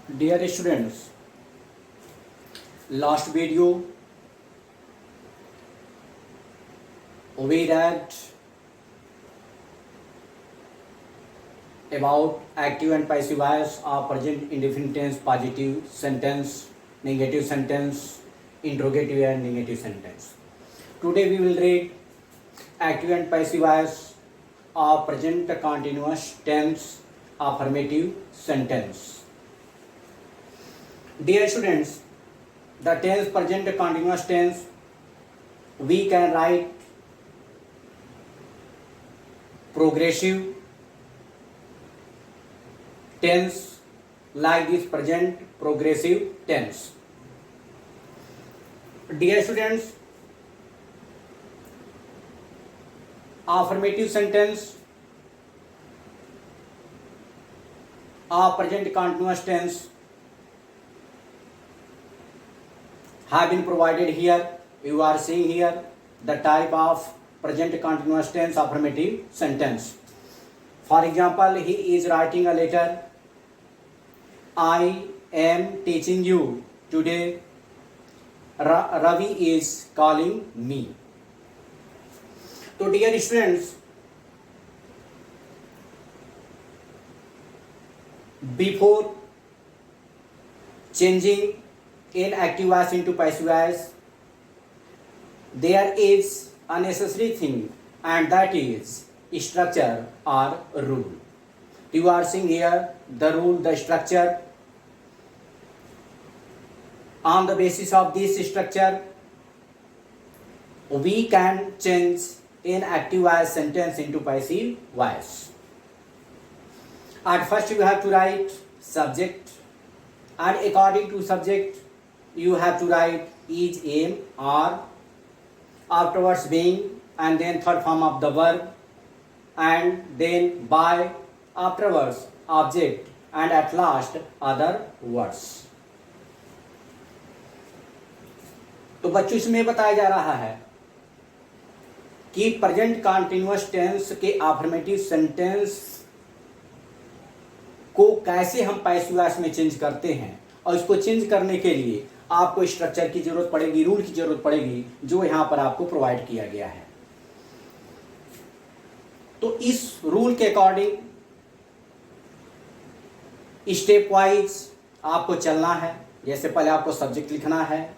Dear students, last video we read about active and passive voice of present indefinite tense, positive sentence, negative sentence, interrogative and negative sentence. Today we will read active and passive voice of present continuous tense, affirmative sentence. Dear students, the tense present continuous tense we can write progressive tense like this present progressive tense. Dear students, affirmative sentence of present continuous tense have been provided here. You are seeing here the type of present continuous tense affirmative sentence. For example, he is writing a letter. I am teaching you today. Ravi is calling me. So dear students, before changing in active voice into passive voice, there is a necessary thing, and that is structure or rule. You are seeing here the rule, the structure. On the basis of this structure, we can change in active voice sentence into passive voice. At first you have to write subject, and according to subject you have to write is, am, are, afterwards being, and then third form of the verb, and then by, afterwards object, and at last other words. तो बच्चों इसमें बताया जा रहा है कि present continuous tense के affirmative sentence को कैसे हम पैसिव वॉइस में चेंज करते हैं, और इसको चेंज करने के लिए आपको स्ट्रक्चर की जरूरत पड़ेगी, रूल की जरूरत पड़ेगी, जो यहां पर आपको प्रोवाइड किया गया है. तो इस रूल के अकॉर्डिंग स्टेप वाइज आपको चलना है. जैसे पहले आपको सब्जेक्ट लिखना है,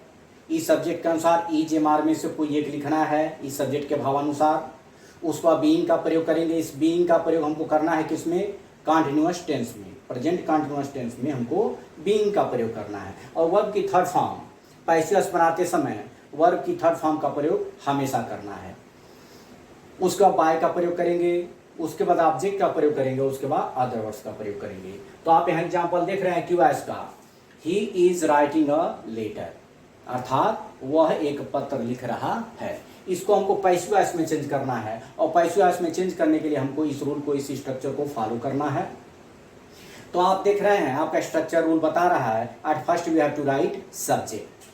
इस सब्जेक्ट के अनुसार इज एम आर में से कोई एक लिखना है इस सब्जेक्ट के भावानुसार. उसका बीइंग का प्रयोग करेंगे. इस बीइंग का प्रयोग हमको करना है किसमें? कंटीन्यूअस टेंस में, प्रेजेंट कंटीन्यूअस टेंस में हमको बीइंग का प्रयोग करना है. और वर्ब की थर्ड फॉर्म पैसिव वॉइस बनाते समय वर्ब की थर्ड फॉर्म का प्रयोग हमेशा करना है. उसका बाय का प्रयोग करेंगे, उसके बाद ऑब्जेक्ट का प्रयोग करेंगे, उसके बाद अदर वर्ड्स का प्रयोग करेंगे. तो आप यहाँ एग्जाम्पल देख रहे हैं एक्टिव वॉइस का. He is writing a letter, अर्थात वह एक पत्र लिख रहा है. इसको हमको पैसिव वॉइस में चेंज करना है, और पैसिव वॉइस में चेंज करने के लिए हमको इस रूल को, इस स्ट्रक्चर को फॉलो करना है. तो आप देख रहे हैं आपका स्ट्रक्चर रूल बता रहा है at first we have to write subject.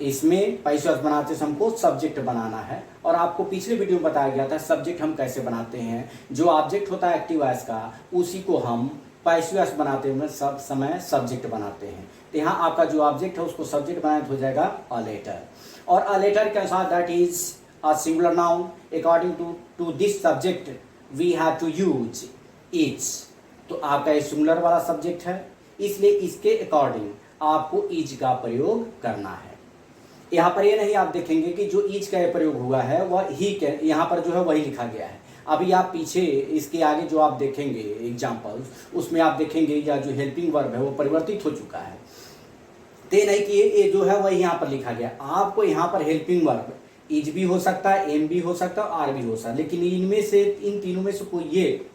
इसमें पैसिव वॉइस बनाते समय हमको सब्जेक्ट बनाना है, और आपको पिछले वीडियो में बताया गया था सब्जेक्ट हम कैसे बनाते हैं. जो ऑब्जेक्ट होता है एक्टिव वॉइस का, उसी को हम पैसिव वॉइस बनाते हुए सब समय सब्जेक्ट बनाते हैं. तो यहाँ आपका जो ऑब्जेक्ट है उसको सब्जेक्ट बनाए तो हो जाएगा अ लेटर. और अ लेटर के अनुसार that is a singular noun. According to this subject we have to use is. तो आपका ये सिंगुलर वाला सब्जेक्ट है, इसलिए इसके अकॉर्डिंग आपको इज का प्रयोग करना है. यहाँ पर ये नहीं आप देखेंगे कि जो इज का प्रयोग हुआ है वह ही के यहाँ पर जो है वही लिखा गया है. अभी आप पीछे इसके आगे जो आप देखेंगे एग्जाम्पल्स, उसमें आप देखेंगे या जो हेल्पिंग वर्ब है वो परिवर्तित हो चुका है. ते नहीं कि ये जो है वही यहाँ पर लिखा गया. आपको यहाँ पर हेल्पिंग वर्ब इज भी हो सकता है, एम भी हो सकता है, आर भी हो सकता है, लेकिन इनमें से इन तीनों में से कोई ये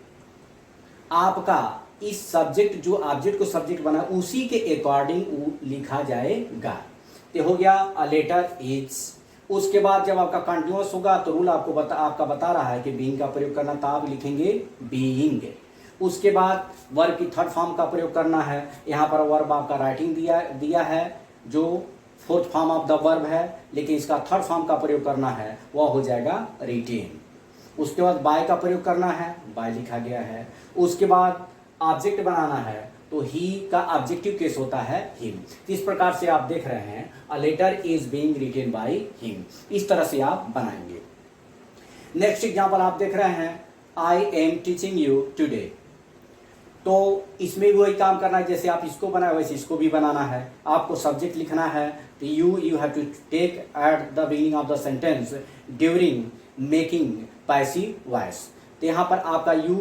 आपका इस सब्जेक्ट जो ऑब्जेक्ट को सब्जेक्ट बना उसी के अकॉर्डिंग लिखा जाएगा. ये हो गया अ लेटर इज. उसके बाद जब आपका कंटिन्यूअस होगा तो रूल आपको आपका बता रहा है कि बीइंग का प्रयोग करना, तो आप लिखेंगे बीइंग. उसके बाद वर्ब की थर्ड फॉर्म का प्रयोग करना है. यहाँ पर वर्ब आपका राइटिंग दिया है जो fourth form of the verb है, लेकिन इसका थर्ड फॉर्म का प्रयोग करना है वह हो जाएगा रिटेन. उसके बाद बाय का प्रयोग करना है, बाय लिखा गया है. उसके बाद ऑब्जेक्ट बनाना है, तो ही का ऑब्जेक्टिव केस होता है हिम। इस प्रकार से आप देख रहे हैं a letter is being written by him, इस तरह से आप बनाएंगे। नेक्स्ट एग्जांपल आप देख रहे हैं I am teaching you today. तो इसमें भी वही काम करना है, जैसे आप इसको बनाए वैसे इसको भी बनाना है। आपको सब्जेक्ट लिखना है तो you have to take at the beginning of the sentence during making passive voice. तो यहाँ पर आपका यू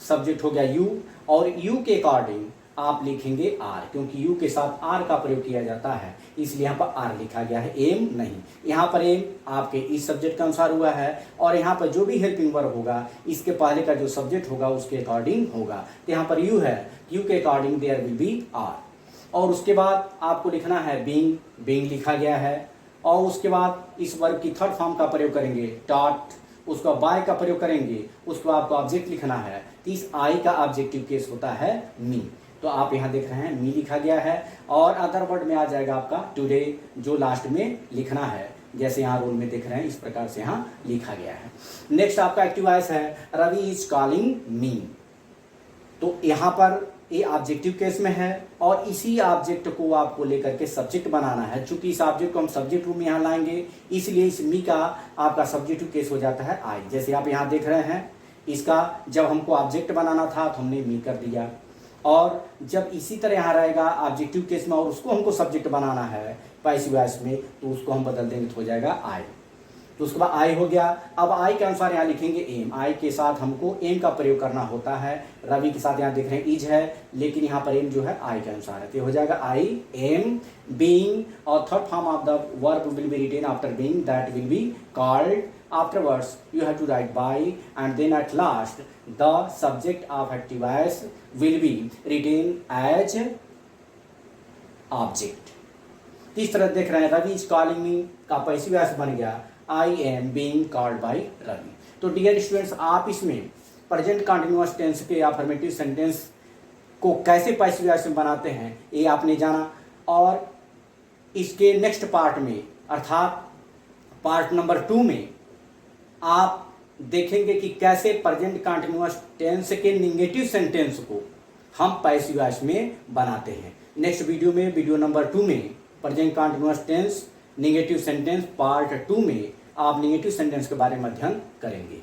सब्जेक्ट हो गया यू, और यू के अकॉर्डिंग आप लिखेंगे आर, क्योंकि यू के साथ आर का प्रयोग किया जाता है, इसलिए यहाँ पर आर लिखा गया है, एम नहीं। यहाँ पर एम आपके इस सब्जेक्ट के अनुसार हुआ है, और यहाँ पर जो भी हेल्पिंग वर्ब होगा इसके पहले का जो सब्जेक्ट होगा उसके अकॉर्डिंग होगा। तो यहाँ पर यू है, यू के according there will be are. और उसके बाद आपको लिखना है बीइंग, बीइंग लिखा गया है, और उसके बाद इस वर्ब की थर्ड फॉर्म का प्रयोग करेंगे टॉट, उसका बाय का प्रयोग करेंगे, उसके बाद आपको ऑब्जेक्ट लिखना है। तो इस आई का ऑब्जेक्टिव केस होता है मी। तो आप यहाँ देख रहे हैं मी लिखा गया है, और अदर वर्ड में आ जाएगा आपका टुडे, जो लास्ट में लिखना है, जैसे यहाँ रोल में देख रहे हैं इस प्रकार से यहाँ लिखा गया है। नेक्स्ट आपका एक्टिव वॉइस है रवि इज कॉलिंग मी। तो यहाँ पर ये ऑब्जेक्टिव केस में है, और इसी ऑब्जेक्ट को आपको लेकर के सब्जेक्ट बनाना है। चूंकि इस ऑब्जेक्ट को हम सब्जेक्ट रूप में यहाँ लाएंगे, इसलिए इस मी का आपका सब्जेक्टिव केस हो जाता है आई। जैसे आप यहाँ देख रहे हैं, इसका जब हमको ऑब्जेक्ट बनाना था तो हमने मी कर दिया, और जब इसी तरह यहाँ रहेगा ऑब्जेक्टिव केस में और उसको हमको सब्जेक्ट बनाना है पैसिव वॉइस में, तो उसको हम बदल देंगे तो हो जाएगा आई। तो उसके बाद आई हो गया। अब आई के अनुसार यहाँ लिखेंगे एम, आई के साथ हमको एम का प्रयोग करना होता है। रवि के साथ यहाँ देख रहे हैं इज है, लेकिन यहाँ पर एम जो है आई के अनुसार है, तो हो जाएगा आई एम बीइंग, और third form of the verb will be written after being, that will be called. Afterwards, you have to write by, and then at last, the subject of active voice will be retained as object. इस तरह देख रहे हैं Ravi is calling me का passive voice बन गया I am being called by Ravi. तो dear students, आप इसमें प्रेजेंट कंटिन्यूअस टेंस के अफर्मेटिव सेंटेंस को कैसे पैसिव वॉइस में बनाते हैं ये आपने जाना, और इसके नेक्स्ट पार्ट में अर्थात पार्ट नंबर 2 में आप देखेंगे कि कैसे प्रेजेंट कंटिन्यूअस टेंस के नेगेटिव सेंटेंस को हम पैसिव वॉइस में बनाते हैं। नेक्स्ट वीडियो में, वीडियो नंबर 2 में present continuous tense negative sentence part 2 में आप नेगेटिव सेंटेंस के बारे में अध्ययन करेंगे।